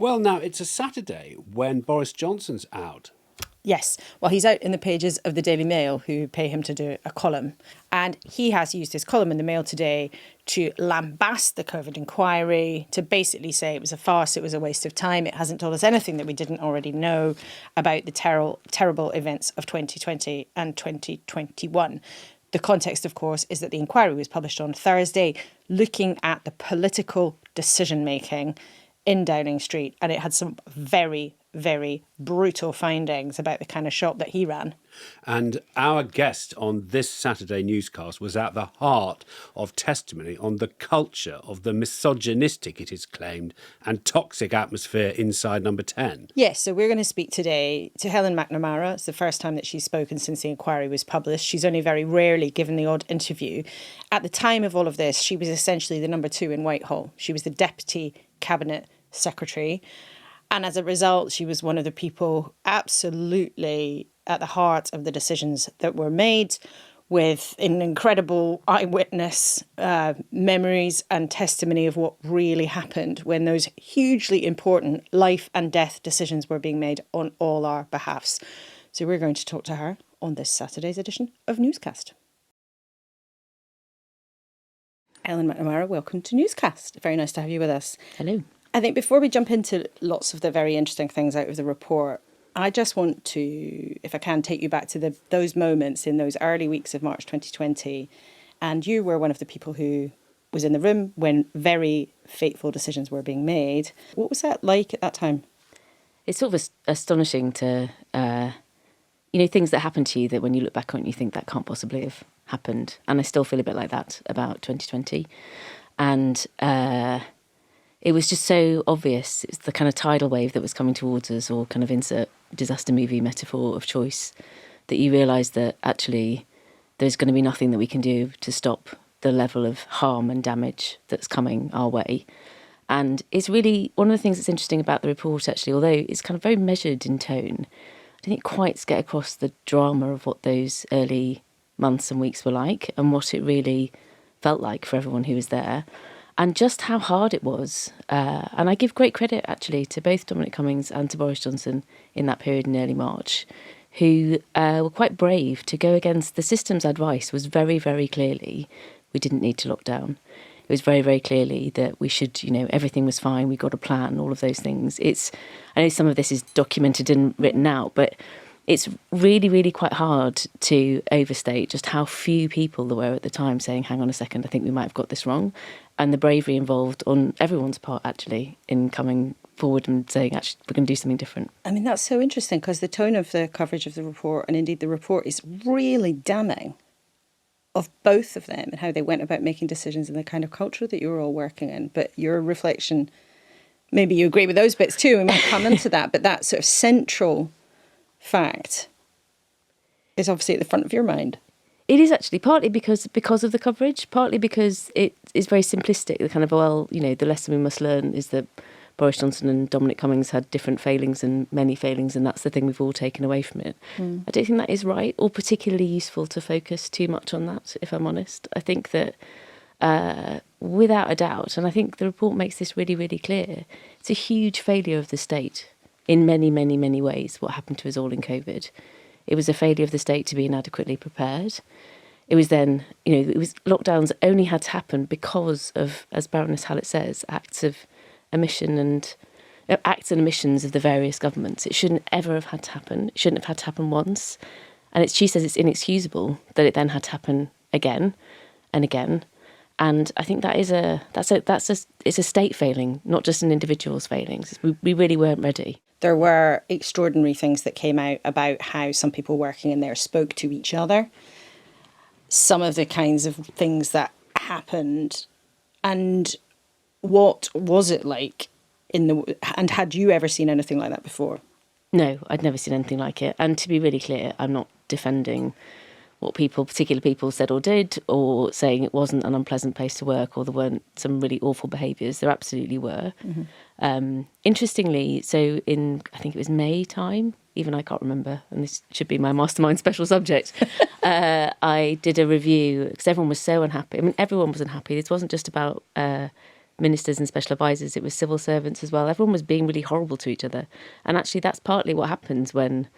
Well, now, it's a Saturday when Boris Johnson's out. Yes, well, he's out in the pages of the Daily Mail, who pay him to do a column. And he has used his column in the Mail today to lambast the COVID inquiry, to basically say it was a farce, it was a waste of time. It hasn't told us anything that we didn't already know about the terrible events of 2020 and 2021. The context, of course, is that the inquiry was published on Thursday, looking at the political decision-making in Downing Street. And it had some very, very brutal findings about the kind of shop that he ran. And our guest on this Saturday newscast was at the heart of testimony on the culture of the misogynistic, it is claimed, and toxic atmosphere inside Number 10. Yes, so we're going to speak today to Helen Macnamara. It's the first time that she's spoken since the inquiry was published. She's only very rarely given the odd interview. At the time of all of this, she was essentially the number 2 in Whitehall. She was the Deputy Cabinet Secretary. And as a result, she was one of the people absolutely at the heart of the decisions that were made, with an incredible eyewitness memories and testimony of what really happened when those hugely important life and death decisions were being made on all our behalfs. So we're going to talk to her on this Saturday's edition of Newscast. Helen Macnamara, welcome to Newscast. Very nice to have you with us. Hello. I think before we jump into lots of the very interesting things out of the report, I just want to, if I can, take you back to those moments in those early weeks of March 2020. And you were one of the people who was in the room when very fateful decisions were being made. What was that like at that time? It's sort of astonishing to, things that happen to you that when you look back on it, you think that can't possibly have happened. And I still feel a bit like that about 2020. And it was just so obvious. It's the kind of tidal wave that was coming towards us, or kind of insert disaster movie metaphor of choice, that you realise that actually there's going to be nothing that we can do to stop the level of harm and damage that's coming our way. And it's really one of the things that's interesting about the report, actually, although it's kind of very measured in tone, I didn't quite get across the drama of what those early months and weeks were like and what it really felt like for everyone who was there. And just how hard it was. And I give great credit, actually, to both Dominic Cummings and to Boris Johnson in that period in early March, who were quite brave to go against the system's advice. Was very, very clearly we didn't need to lock down. It was very, very clearly that we should, everything was fine. We got a plan, all of those things. I know some of this is documented and written out, but it's really, really quite hard to overstate just how few people there were at the time saying, hang on a second, I think we might have got this wrong. And the bravery involved on everyone's part, actually, in coming forward and saying, actually, we're going to do something different. I mean, that's so interesting because the tone of the coverage of the report, and indeed the report, is really damning of both of them and how they went about making decisions and the kind of culture that you were all working in. But your reflection, maybe you agree with those bits too, we might come into that, but that sort of central fact is obviously at the front of your mind. It is actually partly because of the coverage, partly because it is very simplistic. The kind of, the lesson we must learn is that Boris Johnson and Dominic Cummings had different failings and many failings, and that's the thing we've all taken away from it. I don't think that is right or particularly useful to focus too much on that, if I'm honest. I think that without a doubt, and I think the report makes this really, really clear, it's a huge failure of the state in many, many, many ways, what happened to us all in COVID. It was a failure of the state to be inadequately prepared. It was then, lockdowns only had to happen because of, as Baroness Hallett says, acts and omissions of the various governments. It shouldn't ever have had to happen. It shouldn't have had to happen once. And she says it's inexcusable that it then had to happen again and again. And I think it's a state failing, not just an individual's failings. We really weren't ready. There were extraordinary things that came out about how some people working in there spoke to each other. Some of the kinds of things that happened, and what was it like and had you ever seen anything like that before? No, I'd never seen anything like it. And to be really clear, I'm not defending what particular people said or did, or saying it wasn't an unpleasant place to work or there weren't some really awful behaviours. There absolutely were. Interestingly, so I think it was May time, even I can't remember, and this should be my mastermind special subject, I did a review because everyone was so unhappy. I mean, everyone was unhappy. This wasn't just about ministers and special advisors, it was civil servants as well. Everyone was being really horrible to each other. And actually, that's partly what happens when,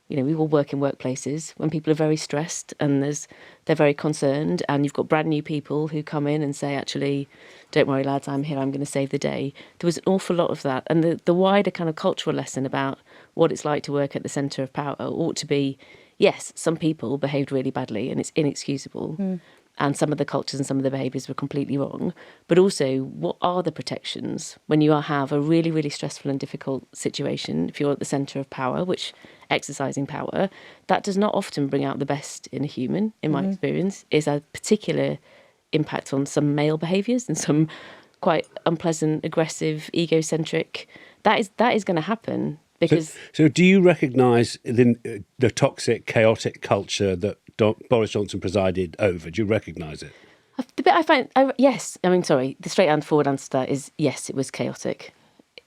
we all work in workplaces, when people are very stressed and they're very concerned, and you've got brand new people who come in and say, actually, don't worry, lads, I'm here, I'm going to save the day. There was an awful lot of that. And the wider kind of cultural lesson about what it's like to work at the centre of power ought to be, yes, some people behaved really badly and it's inexcusable. And some of the cultures and some of the behaviours were completely wrong. But also, what are the protections when you have a really, really stressful and difficult situation, if you're at the centre of power, which exercising power, that does not often bring out the best in a human, in my experience, is a particular impact on some male behaviours and some quite unpleasant, aggressive, egocentric. That is going to happen because... So do you recognise the toxic, chaotic culture that Boris Johnson presided over? Do you recognise it? The bit I find, yes. I mean, sorry, the straight and forward answer to that is yes, it was chaotic.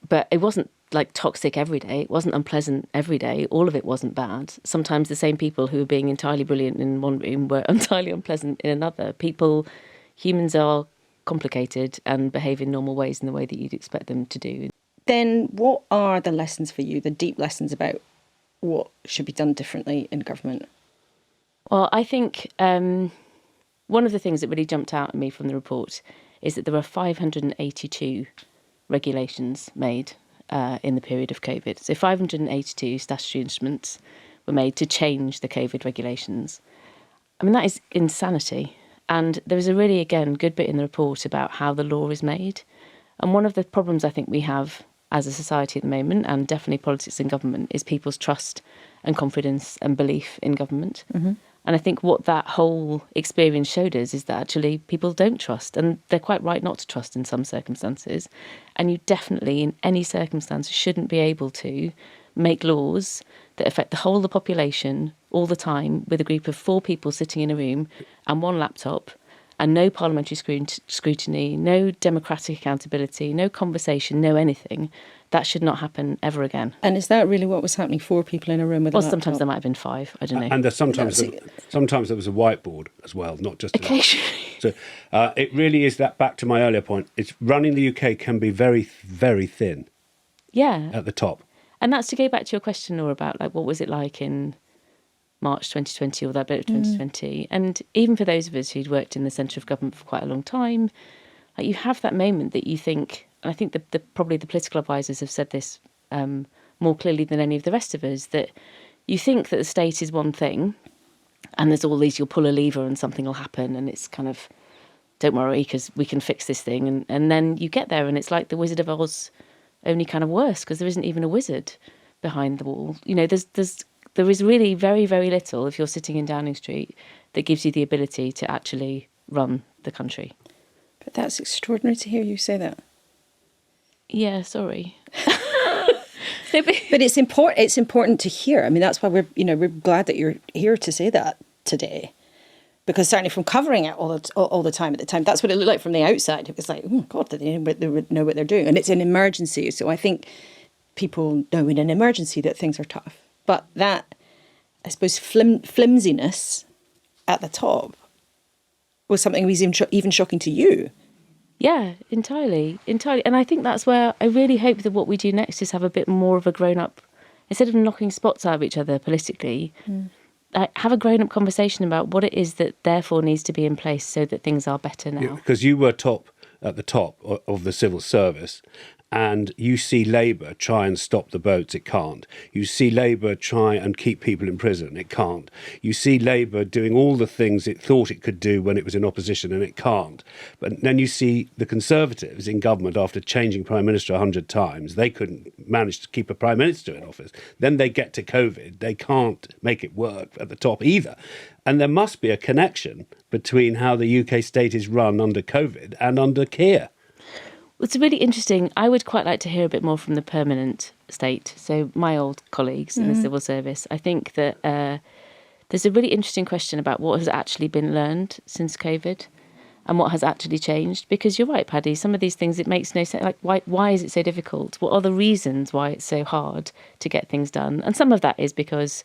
But it wasn't like toxic every day. It wasn't unpleasant every day. All of it wasn't bad. Sometimes the same people who were being entirely brilliant in one room were entirely unpleasant in another. Humans are complicated and behave in normal ways in the way that you'd expect them to do. Then what are the lessons for you, the deep lessons about what should be done differently in government? Well, I think one of the things that really jumped out at me from the report is that there were 582 regulations made in the period of COVID. So 582 statutory instruments were made to change the COVID regulations. I mean, that is insanity. And there was a really, again, good bit in the report about how the law is made. And one of the problems I think we have as a society at the moment, and definitely politics and government, is people's trust and confidence and belief in government. And I think what that whole experience showed us is that actually people don't trust, and they're quite right not to trust in some circumstances. And you definitely, in any circumstance, shouldn't be able to make laws that affect the whole of the population all the time with a group of 4 people sitting in a room and 1 laptop and no parliamentary scrutiny, no democratic accountability, no conversation, no anything. That should not happen ever again. And is that really what was happening? 4 people in a room with a laptop? Sometimes there might have been 5. I don't know. And there's sometimes there was a whiteboard as well, not just occasionally. So it really is that, back to my earlier point. It's running the UK can be very, very thin. Yeah. At the top. And that's to go back to your question, Laura, about like what was it like in March 2020 or that bit of 2020. And even for those of us who'd worked in the centre of government for quite a long time, like you have that moment that you think, and I think probably the political advisors have said this more clearly than any of the rest of us, that you think that the state is one thing and there's all these, you'll pull a lever and something will happen and it's kind of, don't worry because we can fix this thing. And then you get there and it's like the Wizard of Oz, only kind of worse because there isn't even a wizard behind the wall. There is really very, very little, if you're sitting in Downing Street, that gives you the ability to actually run the country. But that's extraordinary to hear you say that. Yeah, sorry. But it's important. It's important to hear. I mean, that's why we're glad that you're here to say that today, because certainly from covering it all the time at the time, that's what it looked like from the outside. It was like, oh God, they know what they're doing, and it's an emergency. So I think people know in an emergency that things are tough. But that, I suppose, flimsiness at the top was something that was even shocking to you. Yeah, entirely. And I think that's where I really hope that what we do next is have a bit more of a grown-up, instead of knocking spots out of each other politically, have a grown-up conversation about what it is that therefore needs to be in place so that things are better now. Yeah, because you were at the top of the civil service, and you see Labour try and stop the boats, it can't. You see Labour try and keep people in prison, it can't. You see Labour doing all the things it thought it could do when it was in opposition, and it can't. But then you see the Conservatives in government, after changing Prime Minister 100 times, they couldn't manage to keep a Prime Minister in office. Then they get to COVID, they can't make it work at the top either. And there must be a connection between how the UK state is run under COVID and under Keir. It's really interesting. I would quite like to hear a bit more from the permanent state. So my old colleagues in the civil service, I think that there's a really interesting question about what has actually been learned since COVID and what has actually changed. Because you're right, Paddy, some of these things, it makes no sense. Like, why is it so difficult? What are the reasons why it's so hard to get things done? And some of that is because,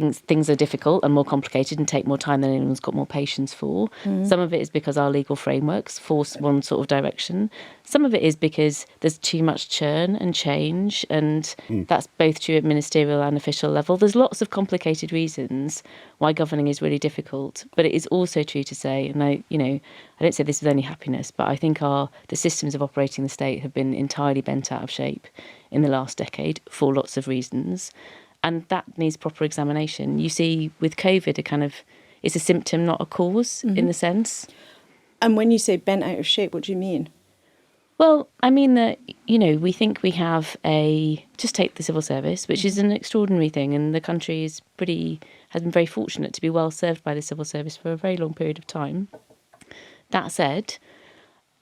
things are difficult and more complicated and take more time than anyone's got more patience for. Some of it is because our legal frameworks force one sort of direction. Some of it is because there's too much churn and change, and that's both true at ministerial and official level. There's lots of complicated reasons why governing is really difficult, but it is also true to say, and I don't say this with any happiness, but I think the systems of operating the state have been entirely bent out of shape in the last decade for lots of reasons. And that needs proper examination. You see, with COVID, it's a symptom, not a cause, in the sense. And when you say bent out of shape, what do you mean? Well, I mean that, we think we have just take the civil service, which is an extraordinary thing, and the country has been very fortunate to be well served by the civil service for a very long period of time. That said,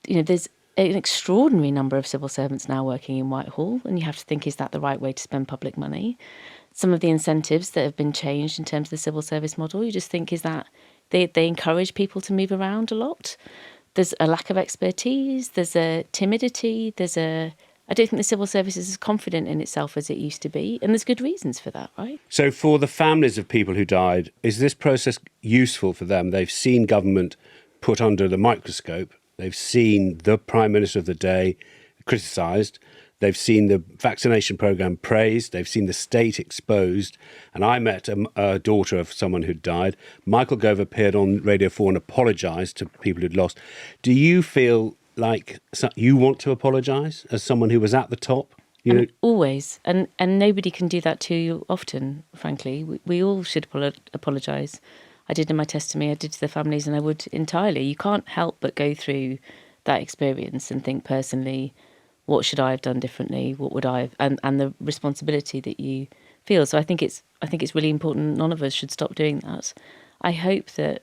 there's an extraordinary number of civil servants now working in Whitehall, and you have to think, is that the right way to spend public money? Some of the incentives that have been changed in terms of the civil service model, you just think, is that they encourage people to move around a lot. There's a lack of expertise, there's a timidity, I don't think the civil service is as confident in itself as it used to be, and there's good reasons for that, right? So for the families of people who died, is this process useful for them? They've seen government put under the microscope, they've seen the Prime Minister of the day criticised, they've seen the vaccination programme praised, they've seen the state exposed. And I met a daughter of someone who'd died. Michael Gove appeared on Radio 4 and apologised to people who'd lost. Do you feel like you want to apologise as someone who was at the top? Always. And nobody can do that too often, frankly. We all should apologise. I did in my testimony, I did to the families, and I would entirely. You can't help but go through that experience and think personally, what should I have done differently? What would I have, and the responsibility that you feel. So I think it's really important. None of us should stop doing that. I hope that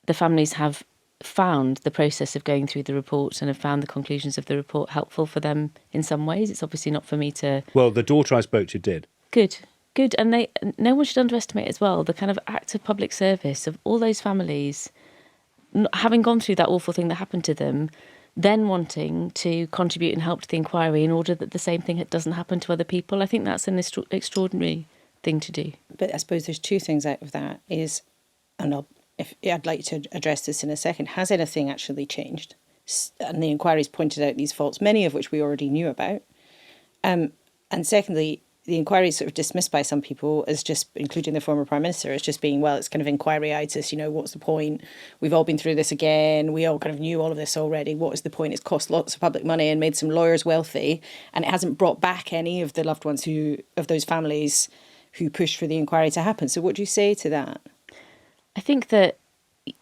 the families have found the process of going through the report and have found the conclusions of the report helpful for them in some ways. It's obviously not for me to... Well, the daughter I spoke to did. Good. And no one should underestimate as well the kind of act of public service of all those families having gone through that awful thing that happened to them, then wanting to contribute and help to the inquiry in order that the same thing doesn't happen to other people. I think that's an extraordinary thing to do. But I suppose there's two things out of that is, and I'd like to address this in a second, has anything actually changed? And the inquiry's pointed out these faults, many of which we already knew about. And secondly, the inquiry is sort of dismissed by some people as just, including the former Prime Minister, as just being, well, it's kind of inquiry-itis, what's the point? We've all been through this again. We all kind of knew all of this already. What is the point? It's cost lots of public money and made some lawyers wealthy, and it hasn't brought back any of the loved ones of those families who pushed for the inquiry to happen. So what do you say to that? I think that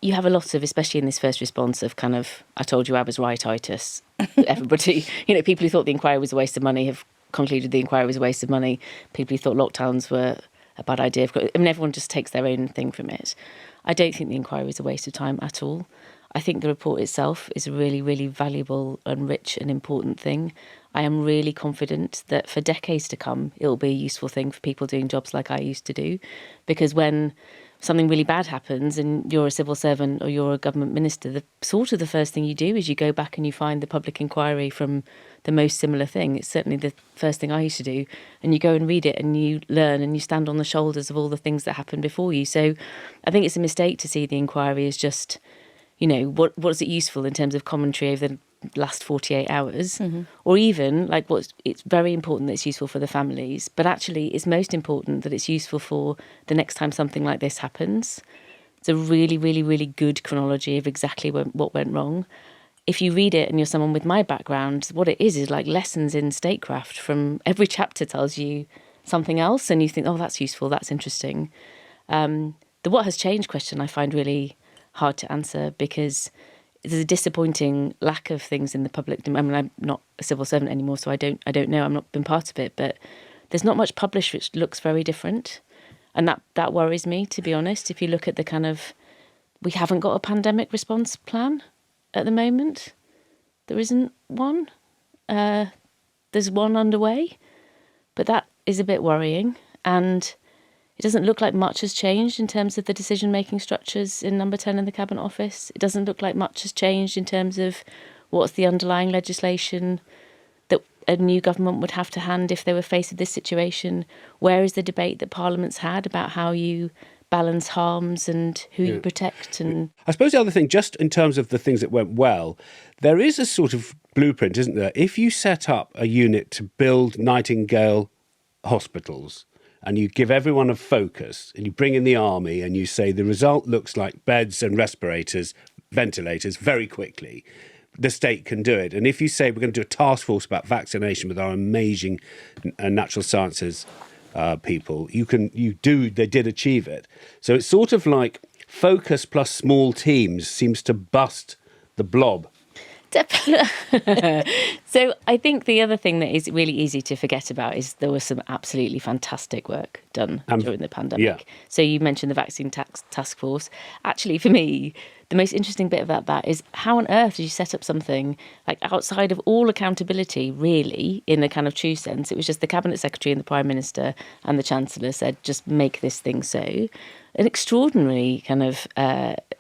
you have a lot of, especially in this first response, of kind of, I told you I was right-itis. Everybody, people who thought the inquiry was a waste of money have concluded the inquiry was a waste of money. People who thought lockdowns were a bad idea. Everyone just takes their own thing from it. I don't think the inquiry was a waste of time at all. I think the report itself is a really, really valuable and rich and important thing. I am really confident that for decades to come, it will be a useful thing for people doing jobs like I used to do. Because when something really bad happens and you're a civil servant or you're a government minister, the first thing you do is you go back and you find the public inquiry from the most similar thing. It's certainly the first thing I used to do. And you go and read it and you learn and you stand on the shoulders of all the things that happened before you. So I think it's a mistake to see the inquiry as just, what is it useful in terms of commentary over the last 48 hours, or even it's very important that it's useful for the families, but actually it's most important that it's useful for the next time something like this happens. It's a really, really, really good chronology of exactly what went wrong. If you read it and you're someone with my background, what it is like lessons in statecraft. From every chapter tells you something else and you think, oh, that's useful, that's interesting. The what has changed question I find really hard to answer, because there's a disappointing lack of things in the public. I mean, I'm not a civil servant anymore, so I don't know. I've not been part of it, but there's not much published which looks very different, and that worries me, to be honest. If you look at the kind of, we haven't got a pandemic response plan at the moment. There isn't one. There's one underway, but that is a bit worrying, and it doesn't look like much has changed in terms of the decision-making structures in Number 10 in the Cabinet Office. It doesn't look like much has changed in terms of what's the underlying legislation that a new government would have to hand if they were faced with this situation? Where is the debate that Parliament's had about how you balance harms and who you protect? And I suppose the other thing, just in terms of the things that went well, there is a sort of blueprint, isn't there? If you set up a unit to build Nightingale hospitals and you give everyone a focus and you bring in the army and you say the result looks like beds and respirators, ventilators very quickly, the state can do it. And if you say we're going to do a task force about vaccination with our amazing natural sciences people, they did achieve it. So it's sort of like focus plus small teams seems to bust the blob. So I think the other thing that is really easy to forget about is there was some absolutely fantastic work done during the pandemic. Yeah. So you mentioned the vaccine task force. Actually, for me, the most interesting bit about that is how on earth did you set up something like outside of all accountability, really, in the kind of true sense? It was just the Cabinet Secretary and the Prime Minister and the Chancellor said, just make this thing so. An extraordinary kind of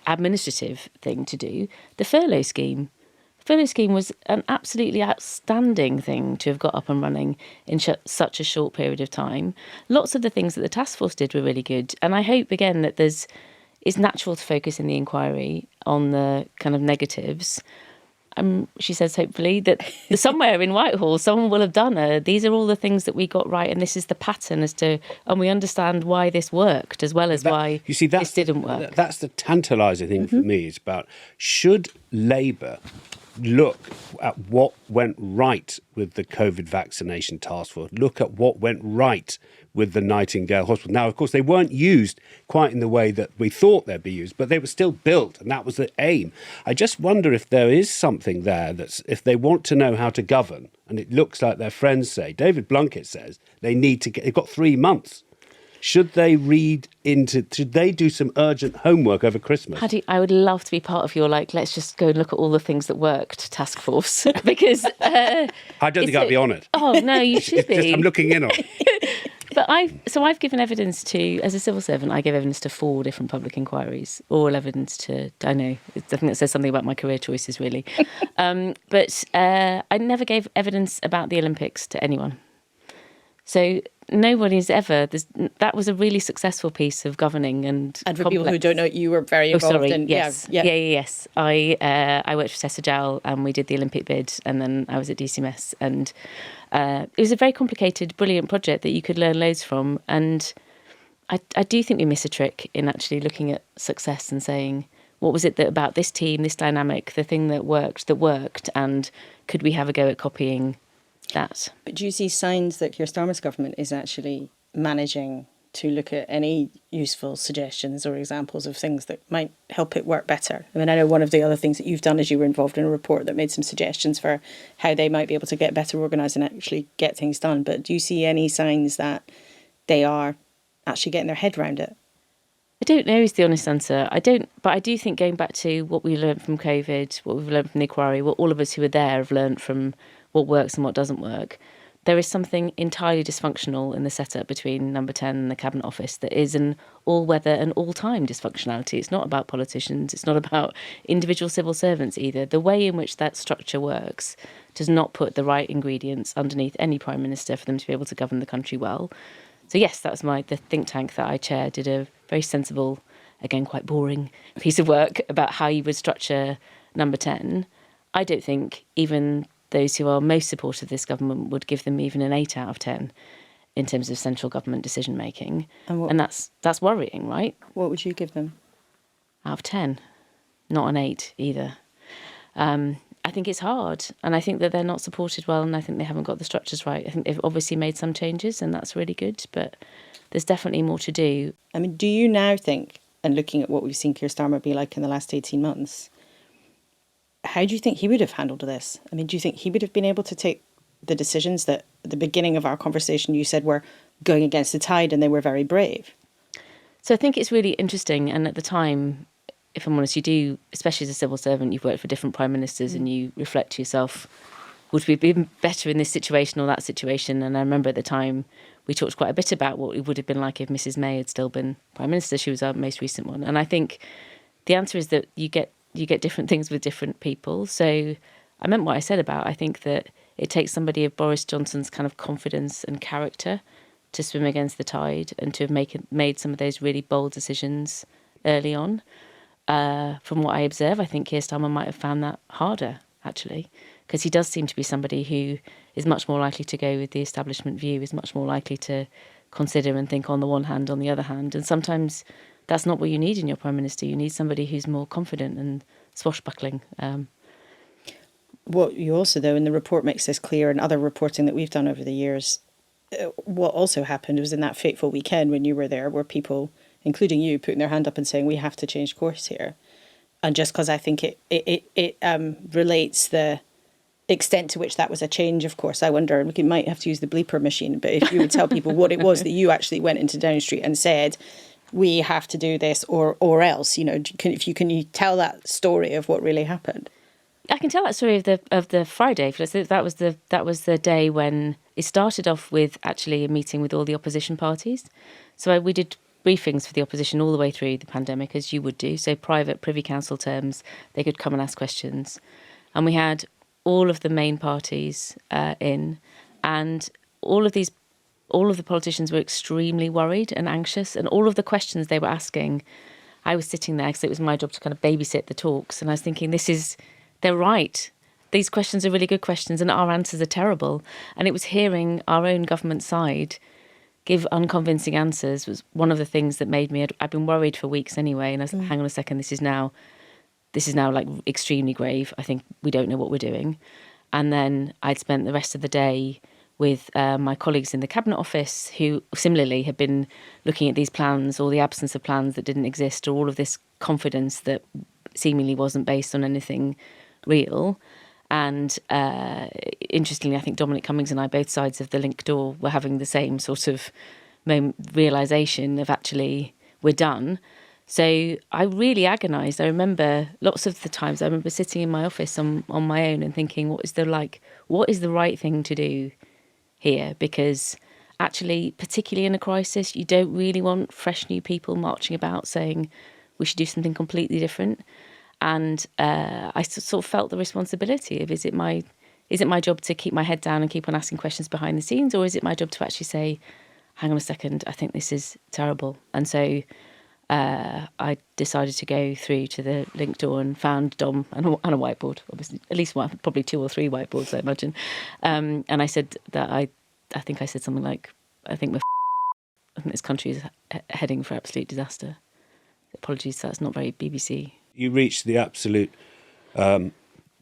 administrative thing to do. The furlough scheme. Furlough scheme was an absolutely outstanding thing to have got up and running in such a short period of time. Lots of the things that the task force did were really good. And I hope, again, that it's natural to focus in the inquiry on the kind of negatives. She says, hopefully, that somewhere in Whitehall, someone will have done these are all the things that we got right, and this is the pattern and we understand why this worked as well as why this didn't work. That's the tantalising thing for me. It's about, should Labour look at what went right with the COVID vaccination task force, look at what went right with the Nightingale Hospital. Now, of course, they weren't used quite in the way that we thought they'd be used, but they were still built, and that was the aim. I just wonder if there is something there that's, if they want to know how to govern, and it looks like their friends say, David Blunkett says, they've got 3 months. Should they do some urgent homework over Christmas? Paddy, I would love to be part of your, let's just go and look at all the things that worked task force, because... I don't think I'd be on it. Oh, no, you should be. I'm looking in on it. But I've given evidence to, as a civil servant, I gave evidence to 4 different public inquiries, all evidence to, I know, I think that says something about my career choices, really. But I never gave evidence about the Olympics to anyone. So nobody's ever, that was a really successful piece of governing and for people who don't know, you were very involved in... Yes. Yes. I worked for Sessa Jal and we did the Olympic bid, and then I was at DCMS, and it was a very complicated, brilliant project that you could learn loads from. And I do think we miss a trick in actually looking at success and saying, what was it about this team, this dynamic, the thing that worked, and could we have a go at copying that? But do you see signs that Keir Starmer's government is actually managing to look at any useful suggestions or examples of things that might help it work better? I mean, I know one of the other things that you've done is you were involved in a report that made some suggestions for how they might be able to get better organised and actually get things done. But do you see any signs that they are actually getting their head around it? I don't know is the honest answer. But I do think going back to what we learned from COVID, what we've learned from the inquiry, what all of us who were there have learned from what works and what doesn't work, there is something entirely dysfunctional in the setup between Number 10 and the Cabinet Office that is an all-weather and all-time dysfunctionality. It's not about politicians. It's not about individual civil servants either. The way in which that structure works does not put the right ingredients underneath any Prime Minister for them to be able to govern the country well. So yes, that was the think tank that I chair did a very sensible, again, quite boring piece of work about how you would structure Number 10. I don't think even those who are most supportive of this government would give them even an 8 out of 10 in terms of central government decision making. And that's worrying, right? What would you give them? Out of 10. Not an 8 either. I think it's hard, and I think that they're not supported well, and I think they haven't got the structures right. I think they've obviously made some changes, and that's really good, but there's definitely more to do. I mean, do you now think, and looking at what we've seen Keir Starmer be like in the last 18 months, how do you think he would have handled this? I mean, do you think he would have been able to take the decisions that at the beginning of our conversation you said were going against the tide and they were very brave? So I think it's really interesting, and at the time, if I'm honest, you do, especially as a civil servant, you've worked for different prime ministers and you reflect to yourself, would we be better in this situation or that situation? And I remember at the time we talked quite a bit about what it would have been like if Mrs May had still been Prime Minister. She was our most recent one. And I think the answer is that you get different things with different people. So I meant what I said about, I think that it takes somebody of Boris Johnson's kind of confidence and character to swim against the tide and to have made some of those really bold decisions early on. From what I observe, I think Keir Starmer might have found that harder, actually, because he does seem to be somebody who is much more likely to go with the establishment view, is much more likely to consider and think on the one hand, on the other hand. And sometimes that's not what you need in your Prime Minister. You need somebody who's more confident and swashbuckling. What you also, though, in the report makes this clear, and other reporting that we've done over the years, what also happened was in that fateful weekend when you were there, were people, including you, putting their hand up and saying, we have to change course here. And just because I think it relates the extent to which that was a change, of course, I wonder, and we might have to use the bleeper machine, but if you would tell people what it was that you actually went into Downing Street and said, we have to do this or else, you know, can you tell that story of what really happened? I can tell that story of the Friday. That was the day when it started off with actually a meeting with all the opposition parties. So we did briefings for the opposition all the way through the pandemic, as you would do. So private Privy Council terms, they could come and ask questions. And we had all of the main parties in, and all of the politicians were extremely worried and anxious. And all of the questions they were asking, I was sitting there because it was my job to kind of babysit the talks. And I was thinking, they're right. These questions are really good questions and our answers are terrible. And it was hearing our own government side give unconvincing answers was one of the things that made me, I've been worried for weeks anyway. And I was like, hang on a second, this is now like extremely grave. I think we don't know what we're doing. And then I'd spent the rest of the day with my colleagues in the Cabinet Office who similarly had been looking at these plans or the absence of plans that didn't exist or all of this confidence that seemingly wasn't based on anything real. And interestingly, I think Dominic Cummings and I, both sides of the link door, were having the same sort of realisation of actually we're done. So I really agonised. I remember lots of the times I remember sitting in my office on my own and thinking, what is the right thing to do here? Because actually, particularly in a crisis, you don't really want fresh new people marching about saying we should do something completely different. And I sort of felt the responsibility of, is it my job to keep my head down and keep on asking questions behind the scenes, or is it my job to actually say, hang on a second, I think this is terrible. And so I decided to go through to the link door and found Dom and a whiteboard, obviously, at least one, probably 2 or 3 whiteboards, I imagine. And I said that I think I said something like, I think this country is heading for absolute disaster. Apologies, that's not very BBC. You reached the absolute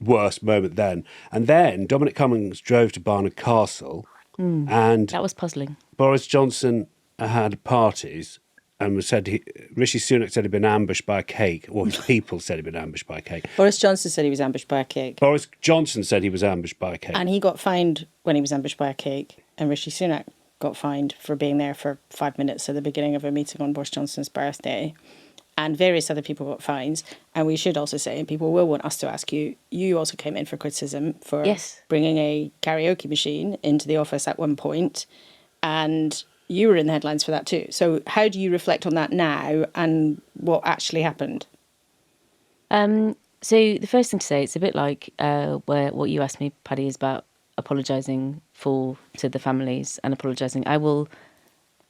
worst moment then. And then Dominic Cummings drove to Barnard Castle and... That was puzzling. Boris Johnson had parties and Rishi Sunak said he'd been ambushed by a cake, or his people said he'd been ambushed by a cake. Boris Johnson said he was ambushed by a cake. Boris Johnson said he was ambushed by a cake. And he got fined when he was ambushed by a cake, and Rishi Sunak got fined for being there for 5 minutes at the beginning of a meeting on Boris Johnson's birthday. And various other people got fines. And we should also say, and people will want us to ask you, you also came in for criticism for bringing a karaoke machine into the office at one point, and you were in the headlines for that too. So how do you reflect on that now and what actually happened? So the first thing to say, it's a bit like what you asked me, Paddy, is about apologising to the families and apologising. I will,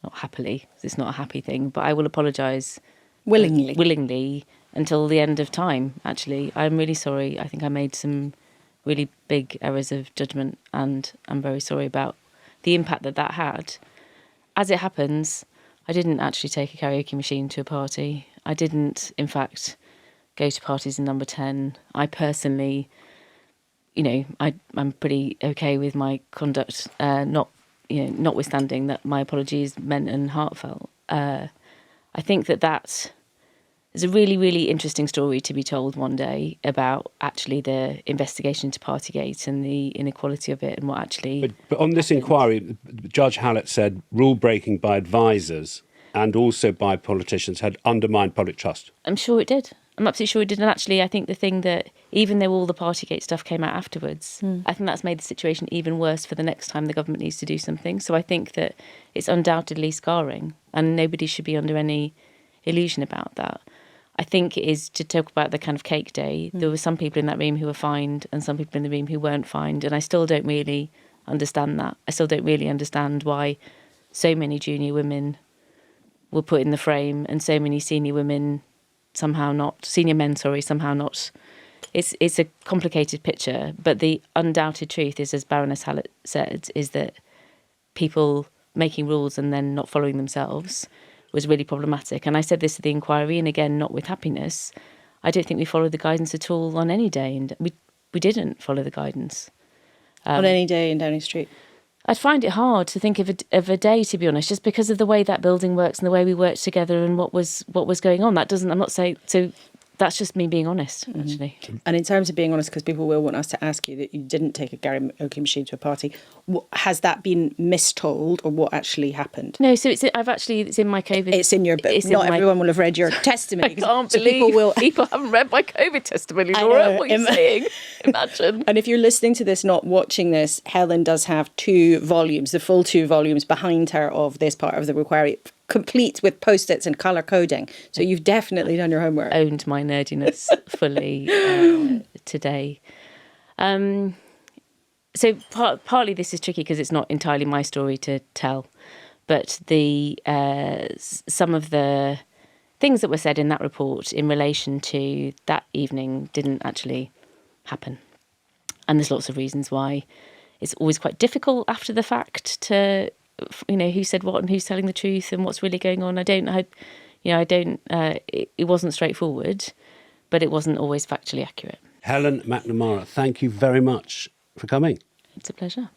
not happily, it's not a happy thing, but I will apologise willingly until the end of time, actually. I'm really sorry. I think I made some really big errors of judgment, and I'm very sorry about the impact that had. As it happens, I didn't actually take a karaoke machine to a party. I didn't, in fact, go to parties in number 10. I personally, I'm pretty okay with my conduct, notwithstanding that my apologies meant and heartfelt. I think that is a really, really interesting story to be told one day about actually the investigation into Partygate and the inequality of it and what actually... But on this inquiry, Judge Hallett said rule-breaking by advisors and also by politicians had undermined public trust. I'm sure it did. I'm absolutely sure it did. And actually, I think the thing that, even though all the Partygate stuff came out afterwards, I think that's made the situation even worse for the next time the government needs to do something. So I think that it's undoubtedly scarring and nobody should be under any illusion about that. I think it is to talk about the kind of cake day. There were some people in that room who were fined and some people in the room who weren't fined. And I still don't really understand that. I still don't really understand why so many junior women were put in the frame and so many senior men, somehow not. It's a complicated picture. But the undoubted truth is, as Baroness Hallett said, is that people making rules and then not following themselves was really problematic. And I said this at the inquiry, and again, not with happiness. I don't think we followed the guidance at all on any day, and we didn't follow the guidance. On any day in Downing Street? I'd find it hard to think of a day, to be honest, just because of the way that building works and the way we worked together and what was going on. I'm not saying, so that's just me being honest, actually. And in terms of being honest, because people will want us to ask you that you didn't take a karaoke machine to a party, has that been mistold, or what actually happened? No, so it's in my COVID. It's in your book. Not everyone will have read your testimony. I can't believe people haven't read my COVID testimony, Laura. What are you saying? Imagine. And if you're listening to this, not watching this, Helen does have 2 volumes, the full 2 volumes behind her of this part of the inquiry, complete with post-its and colour coding. So you've definitely done your homework. Owned my nerdiness fully today. So partly this is tricky because it's not entirely my story to tell, but some of the things that were said in that report in relation to that evening didn't actually happen. And there's lots of reasons why. It's always quite difficult after the fact to, who said what and who's telling the truth and what's really going on. It wasn't straightforward, but it wasn't always factually accurate. Helen Macnamara, thank you very much for coming. It's a pleasure.